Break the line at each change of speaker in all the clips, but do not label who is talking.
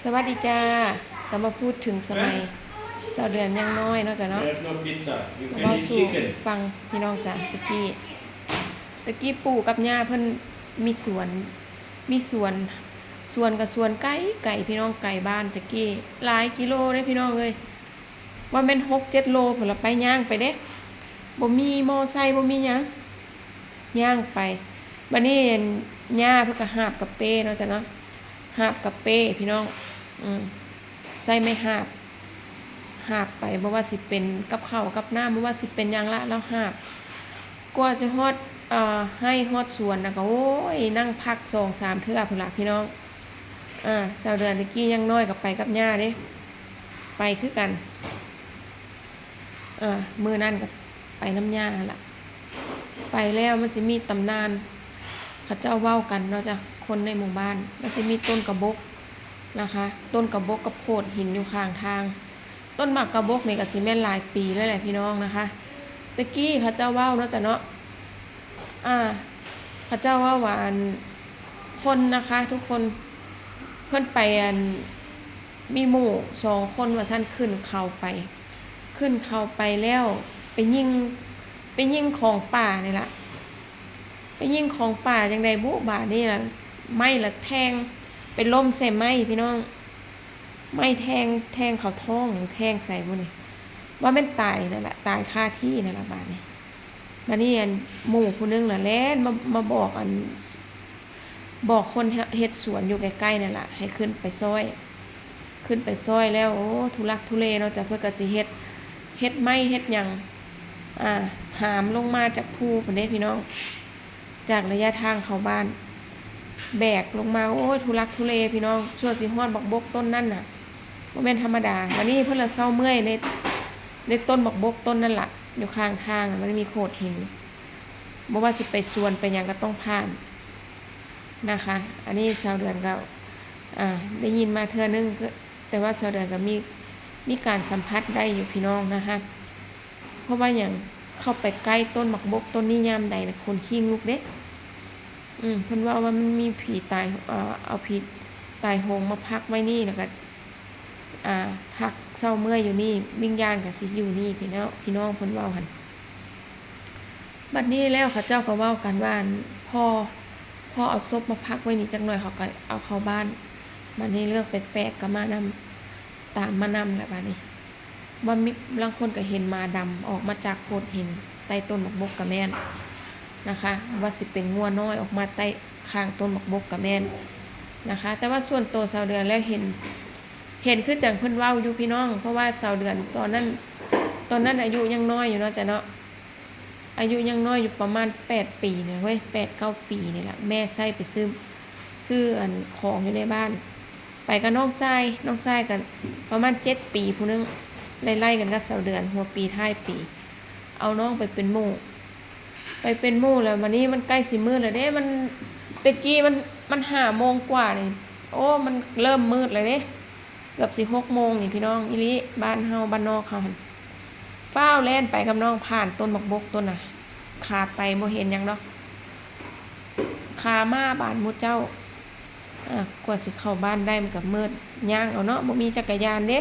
สวัสดีจ้าก็มาพูดถึงสมัยสาวเดือนยังน้อยเนาะจ้ะเนาะ
I have no pizza. You
เว้า
can eat
สู่
chicken.
ฟังพี่น้องจ้ะตะกี้ปู่กับย่าเพิ่นมีสวนกับสวนไก่พี่น้องไก่บ้านตะกี้หลายกิโลเด้พี่น้องเอ้ยว่าแม่น6-7 โลพุ่นละไปย่างไปเด้บ่มีมอไซค์บ่มีหยังย่างไปบัดนี้ย่าเพิ่นก็หาบกับเป้เนาะจ้ะเนาะหาบกับเป้พี่น้องใส่ไม่หาบไปบ่ว่าสิเป็นกับข้าวกับน้ำบ่ว่าสิเป็นหยังละแล้วหาบกว่าจะฮอดให้ฮอดสวนน่ะก็โอ้ยนั่งพัก2-3เทื่อพุ่นล่ะพี่น้องสาวเดือนตะกี้ยังน้อยก็ไปกับย่าเด้ไปคือกันมื้อนั้นก็ไปน้ำย่าล่ะไปแล้วมันสิมีตำนานเขาเจ้าเว้ากันเนาะจ้ะคนในหมู่บ้านมันสิมีต้นกระบกนะคะต้นกระบกกับโขดหินอยู่ข้างทางต้นหมากกระบกนี่ก็สิแม่นหลายปีแล้วแหละพี่น้องนะคะตะกี้เขาเจ้าเว้าเนาะจ้ะเนาะเขาเจ้าว่าว่าคนนะคะทุกคนเพิ่นไปมีหมู่2 คนว่าซั่นขึ้นเขาไปแล้วไปยิงของป่านี่ล่ะไปยิงของป่าจังได๋บุบาดนี่ล่ะไม้ละแทงเป็นลมใส่ไม้พี่น้องไม้แทงเขาท้องแทงใส่บ่นี่ว่าแม่นตายนั่นล่ะตายคาที่นั่นล่ะบาดนี้บัดนี้หมู่ผู้นึงน่ะแล่นมาบอกคนเฮ็ดสวนอยู่ใกล้ๆนั่นล่ะให้ขึ้นไปซอยแล้วโอ้ทุลักทุเลเนาะจ้ะเพิ่นก็สิเฮ็ดไม้เฮ็ดหยังหามลงมาจากภูพุ่นเด้พี่น้องจากระยะทางเข้าบ้านแบกลงมาโอ้ยทุลักทุเลพี่น้องชั่วสิฮอดบักบกต้นนั่นน่ะบ่แม่นธรรมดาวันนี้เพิ่นละเซาเมื่อยในต้นบักบกต้นนั่นล่ะอยู่ข้างทางมันมีโขดหินบ่ว่าสิไปสวนไปหยังก็ต้องผ่านนะคะอันนี้ชาวเดือนก็ได้ยินมาเทื่อนึงแต่ว่าชาวเดือนก็มีการสัมผัสได้อยู่พี่น้องนะคะเพราะว่าอย่างเข้าไปใกล้ต้นหมักบกต้นนี้ยามใดนะคนขี้งลุกเด้เพิ่นว่ามันมีผีตายเอาผีตายโหงมาพักไว้นี่แล้วก็พักเศร้าเมื่อยอยู่นี่วิญญาณก็สิอยู่นี่พี่น้องเพิ่นเว้าหั่นบัดนี้แล้วเขาเจ้าก็เว้ากันว่าพ่อเอาศพมาพักไว้นี่จักหน่อยเขาก็เอาเข้าบ้านบัดนี้เรื่องแปลกๆก็มานำตามมานำแหละบัดนี้ว่ามีบางคนก็เห็นมาดำออกมาจากโขดหินใต้ต้นหมกบกกะแม่นนะคะว่าสิเป็นงัวน้อยออกมาใต้ข้างต้นหมกบกกะแม่นนะคะแต่ว่าส่วนตัวชาวเดือนแล้วเห็นคือจังเพิ่นเว้าอยู่พี่น้องเพราะว่าชาวเดือนตอนนั้นอายุยังน้อยอยู่เนาะจ้ะเนาะอายุยังน้อยอยู่ประมาณ8 ปีเนี่ยเว้ย8-9 ปีนี่แหละแม่ใส่ไปซื้อของอยู่ในบ้านไปกับน้องชายกันประมาณ7 ปีผู้นึงไล่ๆกันกับชาวเดือนหัวปีท้ายปีเอาน้องไปเป็นหมู่แล้ววันนี้มันใกล้สิมืดแล้วเด้มันตะกี้มัน5 โมงกว่านี่โอ้มันเริ่มมืดแล้วเด้เกือบสิ6 โมงนี่พี่น้องอีหลีบ้านเฮาบ้านนอกเขาหั่นฟ้าวแล่นไปกับน้องผ่านต้นบักบกต้นน่ะขาไปบ่เห็นหยังดอกขามาบ้านหมู่เจ้ากว่าสิเข้าบ้านได้มันก็มืดย่างเอาเนาะบ่มีจักรยานเด้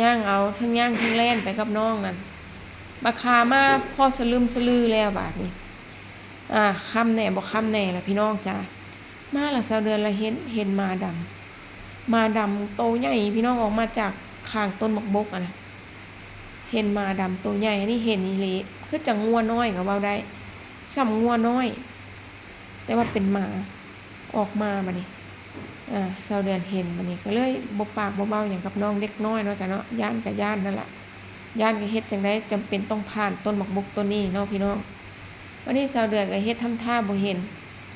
ย่างเอาทั้งย่างทั้งแล่นไปกับน้องนั่นบักขามาพอสลึมสลือแล้วบาดนี้ค่ำแน่บ่ค่ำแน่ล่ะพี่น้องจ้ามาละ20 เดือนละเห็นมาดำโตใหญ่พี่น้องออกมาจากข้างต้นบักบกน่ะเห็นมาดำโตใหญ่อันนี้เห็นอีหลีคือจังงัวน้อยก็เว้าได้ส่ำงัวน้อยแต่ว่าเป็นหมาออกมาบัดนี้20 เดือนเห็นบัดนี้ก็เลยบ่ปากบ่เบาหยังกับน้องเด็กน้อยเนาะจ้ะเนาะย่านก็ย่านนั่นล่ะย่านก็เฮ็ดจังได๋จำเป็นต้องผ่านต้นบักบกต้นนี้เนาะพี่น้องวันนี้20 เดือนก็เฮ็ดทำท่าบ่เห็น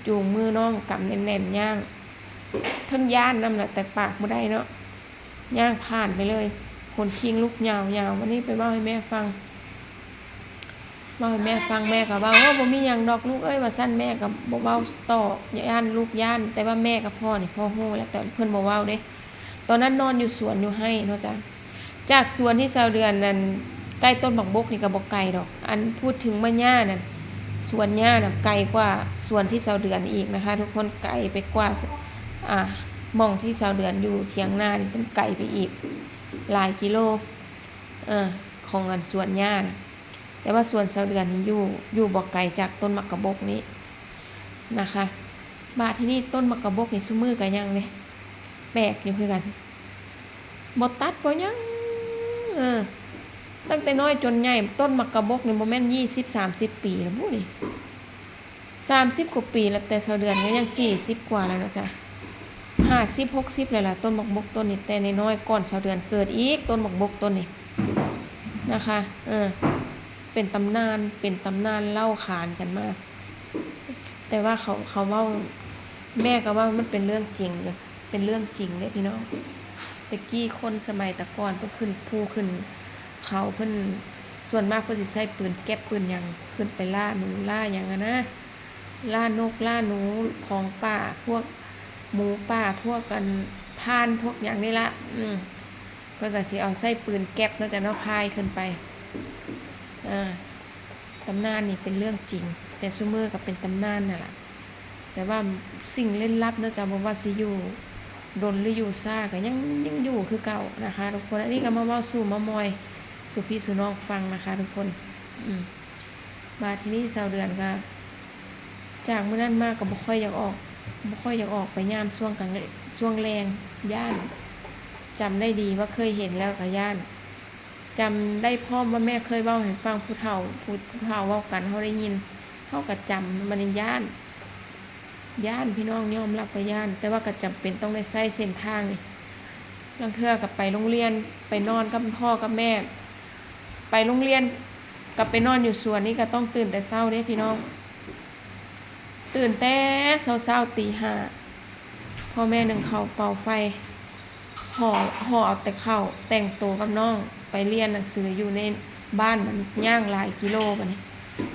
จูงมือน้องกำแน่นๆย่างเทิงย่านนำล่ะแต่ปากบ่ได้เนาะย่างผ่านไปเลยคนคิงลุกยาวๆวันนี้ไปเว้าให้แม่ฟังแม่ก็ว่าโอ้บ่มีหยังดอกลูกเอ้ยว่าซั่นแม่ก็บ่เว้าต่อย่านลูกย่านแต่ว่าแม่กับพ่อนี่พ่อฮู้แล้วแต่เพิ่นบ่เว้าเด้ตอนนั้นนอนอยู่สวนอยู่ให้เนาะจ้ะจากสวนที่20 เดือนนั้นใกล้ต้นบักบกนี่ก็บ่ไกลดอกอันพูดถึงว่าหญ้านั่นสวนหญ้าน่ะไกลกว่าสวนที่20 เดือนอีกนะคะทุกคนไกลไปกว่า หม่องที่ชาวเดือนอยู่เถียงนานี่เป็นไกลไปอีกหลายกิโลของอันสวนหญ้านะแต่ว่าสวนชาวเดือนนี่อยู่บ่ไกลจากต้นมักกะบกนี้นะคะบาดที่นี่ต้นมักกะบกนี่ซุมือก็ยังเลยแปลกอยู่คือกันบ่ตัดบ่ยังตั้งแต่น้อยจนใหญ่ต้นมักกะบกนี่บ่แม่น20-30 ปีแล้วบุนี่30 กว่าปีแล้วแต่ชาวเดือนก็ยัง40 กว่าแล้วนะจ๊ะ50-60เลยล่ะต้นมักบกต้นนี้แต่น้อยก่อนชาวเดือนเกิดอีกต้นมักบกต้นนี้นะคะเป็นตำนานเล่าขานกันมาแต่ว่าเขาเว้าแม่ก็ว่ามันเป็นเรื่องจริงอยู่เป็นเรื่องจริงเลยพี่น้องตะกี้คนสมัยตะก่อนเพิ่นขึ้นภูขึ้นเขาเพิ่นส่วนมากเพิ่นสิใช้ปืนแก๊ปปืนหยังขึ้นไปล่าหนูล่าหยังนะล่านกล่าหนูของป่าพวกหมูป่าพวกกันพานพวกหยังนี่ละเพิ่นก็สิเอาใช้ปืนแก๊ปเนาะแต่เนาะพายขึ้นไปตำนานนี่เป็นเรื่องจริงแต่ซุมื้อก็เป็นตำนานนั่นล่ะแต่ว่าสิ่งเล่นลับเนาะจ้ะบ่ว่าสิอยู่ดนหรืออยู่ซ่าก็ยังอยู่คือเก่านะคะทุกคนอันนี้ก็มาเว้าสู่มามอยสู่พี่สู่น้องฟังนะคะทุกคนบาดที่นี่ชาวเดือนก็จากมื้อนั้นมาก็บ่ค่อยอยากออกไปยามช่วงกลางช่วงแรงย่านจำได้ดีว่าเคยเห็นแล้วก็ย่านจำได้พร้อมว่าแม่เคยเว้าให้ฟังผู้เฒ่าเว้ากันเฮาได้ยินเฮาก็จำมันย่านพี่น้องยอมรับว่าย่านแต่ว่าก็จำเป็นต้องได้ใช้เส้นทางนี่บางเทื่อก็ไปโรงเรียนไปนอนกับพ่อกับแม่ไปโรงเรียนกับไปนอนอยู่สวนนี่ก็ต้องตื่นแต่เช้าเด้พี่น้องตื่นแต่เช้าๆตี 5พ่อแม่นึ่งข้าวเป่าไฟห่อเอาแต่ข้าวแต่งตัวกับน้องไปเรียนหนังสืออยู่ในบ้านมันย่างหลายกิโลบัดนี้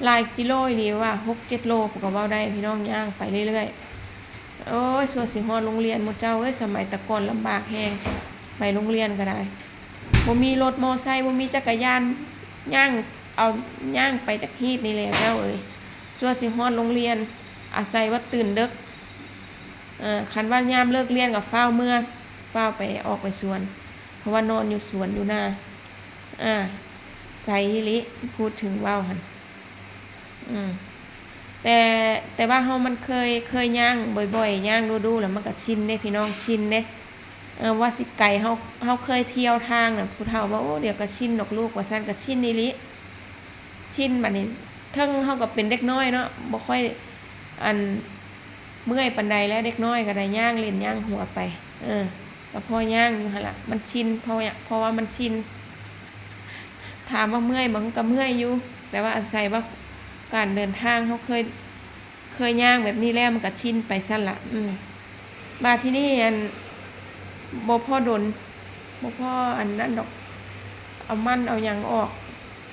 หลายกิโลนี่ว่า 6-7 โลก็เว้าได้พี่น้องย่างไปเรื่อยๆโอ้ยสัวสิฮอดโรงเรียนหมดเจ้าเอ้ยสมัยตะก่อนลำบากแฮงไปโรงเรียนก็ได้บ่มีรถมอไซค์บ่มีจักรยานย่างไปจากฮีดนี่แหละเจ้าเอ้ยสัวสิฮอดโรงเรียนอาศัยว่าตื่นดึกคันว่ายามเลิกเรียนก็ฟ้าวไปออกไปสวนเพราะว่านอนอยู่สวนอยู่นาไกลอีหลีพูดถึงว่าวหั่นแต่ว่าเฮามันเคยย่างบ่อยๆย่างดูๆแล้วมันก็ชินเด้พี่น้องชินเด้ว่าสิไกลเฮาเคยเที่ยวทางน่ะผู้เฒ่าว่าโอ้เดี๋ยวก็ชินดอกลูกว่าซั่นก็ชินอีหลีชินบัดนี้เทิงเฮาก็เป็นเด็กน้อยเนาะบ่ค่อยอันเมื่อยปานใดแล้วเด็กน้อยก็ได้ย่างเล่นย่างหัวไปก็พอย่างอยู่หั่นล่ะมันชินเพราะว่ามันชินถามว่าเมื่อยมันก็เมื่อยอยู่แต่ว่าอาศัยว่าการเดินทางเขาเคยย่างแบบนี้แล้วมันก็ชินไปซั่นล่ะมาที่นี่อันบ่พอดนบ่พออันนั้นดอกเอามันเอาหยังออก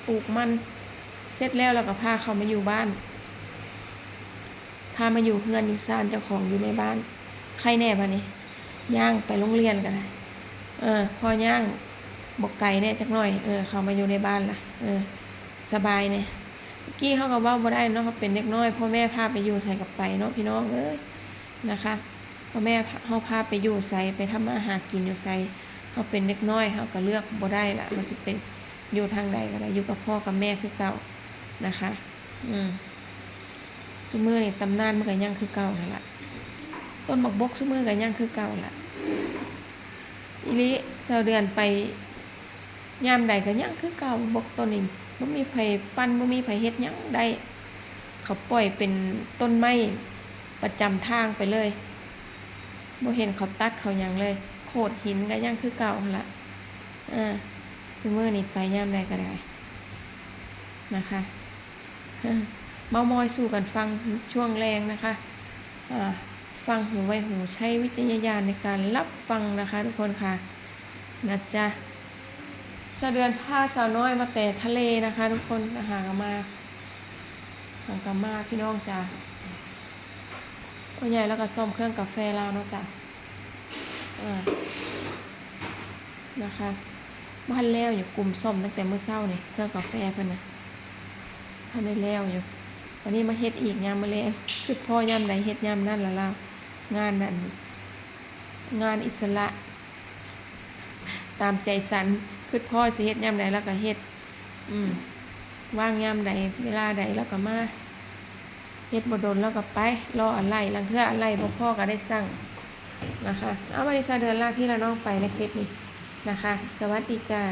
ปลูกมันเสร็จแล้วก็พาเขามาอยู่บ้านพามาอยู่เฮือนอยู่ซ่านเจ้าของอยู่ในบ้านใครแน่บัดนี้ย่างไปโรงเรียนก็ได้พอย่างบ่ไกลแน่จักหน่อยเขามาอยู่ในบ้านล่ะสบายเนี่ยกี้เขาก็เว้าบ่ได้เนาะเขาเป็นเด็กน้อยพ่อแม่พาไปอยู่ใส่กับไปเนาะพี่น้องเอ้ยนะคะพ่อแม่เฮาพาไปอยู่ใส่ไปทำอาหารกินอยู่ใส่เฮาเป็นเด็กน้อยเฮาก็เลือกบ่ได้ล่ะมันสิเป็นอยู่ทางใดก็ได้อยู่กับพ่อกับแม่คือเก่านะคะซุมื้อนี่ตำนานมันก็ยังคือเก่านั่นล่ะต้นหมกบกซุมื้อก็ยังคือเก่าล่ะอีหลีเช้าเดือนไปยามใดก็ยังคือเก่าบกต้นนี้บ่มีไผฟันบ่มีไผเฮ็ดหยังได้เขาปล่อยเป็นต้นไม้ประจำทางไปเลยบ่เห็นเขาตัดเขาหยังเลยโขดหินก็ยังคือเก่าหั่นล่ะซุมื้อนี้ไปยามใดก็ได้นะคะเมามอยสู่กันฟังช่วงแรงนะคะฟังหูไว้หูใช้วิจารณญาณในการรับฟังนะคะทุกคนค่ะนะจ๊ะสะเดือนพาสาวน้อยมาแต่ทะเลนะคะทุกคนหางมาพี่น้องจ้ะพ่อใหญ่แล้วก็ซ่อมเครื่องกาแฟเราเนาะจ้ะนะคะบ้านแล้วอยู่กลุ่มซ่อมตั้งแต่เมื่อเช้านี่เครื่องกาแฟเพิ่นน่ะท่านได้แล้วอยู่วันนี้มาเฮ็ดอีกยามมื้อแลงคือพ่อยามใดเฮ็ดยามนั้นล่ะงานนั้น งานอิสระตามใจสันคือพ่อสิเฮ็ดยามใดแล้วก็เฮ็ดว่างยามใดเวลาใดแล้วก็มาเฮ็ดบ่ดนแล้วก็ไปรออะไรลังเทื่ออะไรบ่พอก็ได้สั่งนะคะเอาวันนี้ซะเดือนลาพี่และน้องไปในคลิปนี้นะคะสวัสดีจ้า